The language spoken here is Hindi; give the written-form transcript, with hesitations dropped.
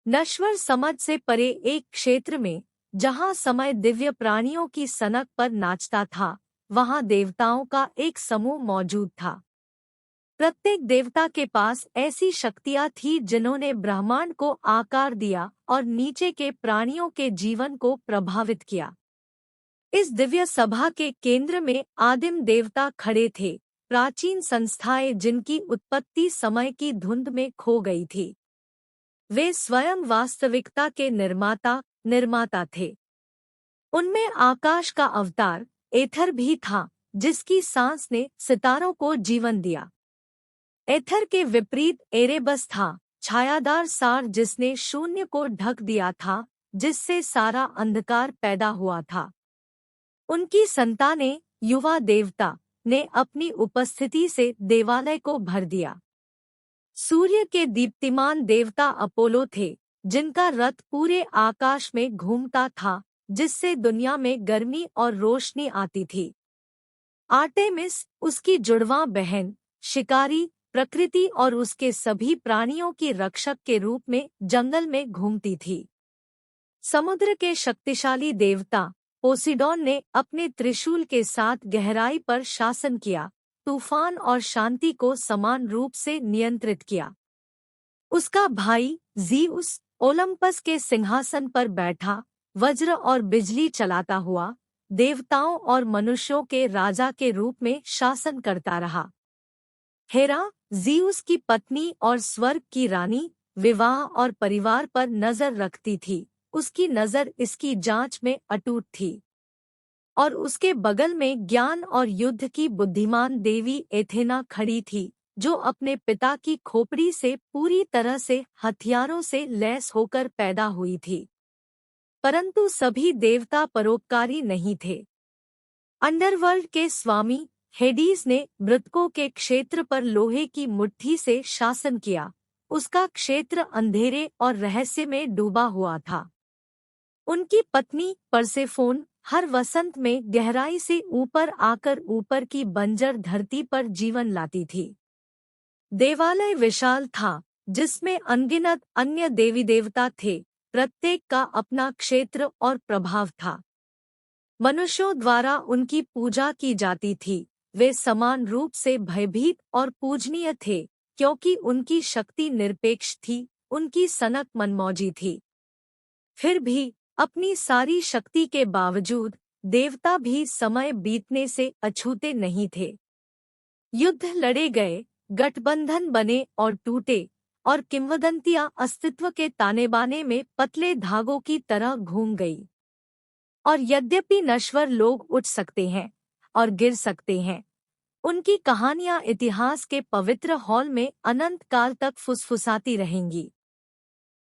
नश्वर समझ से परे एक क्षेत्र में, जहाँ समय दिव्य प्राणियों की सनक पर नाचता था, वहाँ देवताओं का एक समूह मौजूद था। प्रत्येक देवता के पास ऐसी शक्तियाँ थीं जिन्होंने ब्रह्मांड को आकार दिया और नीचे के प्राणियों के जीवन को प्रभावित किया। इस दिव्य सभा के केंद्र में आदिम देवता खड़े थे, प्राचीन संस्थाएं जिनकी उत्पत्ति समय की धुंध में खो गई थी। वे स्वयं वास्तविकता के निर्माता थे। उनमें आकाश का अवतार एथर भी था, जिसकी सांस ने सितारों को जीवन दिया। एथर के विपरीत एरेबस था, छायादार सार जिसने शून्य को ढक दिया था, जिससे सारा अंधकार पैदा हुआ था। उनकी संतानें, युवा देवता, ने अपनी उपस्थिति से देवालय को भर दिया। सूर्य के दीप्तिमान देवता अपोलो थे, जिनका रथ पूरे आकाश में घूमता था, जिससे दुनिया में गर्मी और रोशनी आती थी। आर्टेमिस, उसकी जुड़वां बहन, शिकारी, प्रकृति और उसके सभी प्राणियों की रक्षक के रूप में जंगल में घूमती थी। समुद्र के शक्तिशाली देवता पोसिडॉन ने अपने त्रिशूल के साथ गहराई पर शासन किया, तूफान और शांति को समान रूप से नियंत्रित किया। उसका भाई ज़ीउस ओलंपस के सिंहासन पर बैठा, वज्र और बिजली चलाता हुआ, देवताओं और मनुष्यों के राजा के रूप में शासन करता रहा। हेरा, ज़ीउस की पत्नी और स्वर्ग की रानी, विवाह और परिवार पर नजर रखती थी। उसकी नजर इसकी जांच में अटूट थी। और उसके बगल में ज्ञान और युद्ध की बुद्धिमान देवी एथेना खड़ी थी, जो अपने पिता की खोपड़ी से पूरी तरह से हथियारों से लैस होकर पैदा हुई थी। परंतु सभी देवता परोपकारी नहीं थे। अंडरवर्ल्ड के स्वामी हेडीज ने मृतकों के क्षेत्र पर लोहे की मुट्ठी से शासन किया। उसका क्षेत्र अंधेरे और रहस्य में डूबा हुआ था। उनकी पत्नी परसेफोन हर वसंत में गहराई से ऊपर आकर ऊपर की बंजर धरती पर जीवन लाती थी। देवालय विशाल था, जिसमें अनगिनत अन्य देवी देवता थे, प्रत्येक का अपना क्षेत्र और प्रभाव था। मनुष्यों द्वारा उनकी पूजा की जाती थी। वे समान रूप से भयभीत और पूजनीय थे, क्योंकि उनकी शक्ति निरपेक्ष थी, उनकी सनक मनमौजी थी। फिर भी अपनी सारी शक्ति के बावजूद देवता भी समय बीतने से अछूते नहीं थे। युद्ध लड़े गए, गठबंधन बने और टूटे, और किंवदंतियां अस्तित्व के तानेबाने में पतले धागों की तरह घूम गई। और यद्यपि नश्वर लोग उठ सकते हैं और गिर सकते हैं, उनकी कहानियां इतिहास के पवित्र हॉल में अनंत काल तक फुसफुसाती रहेंगी।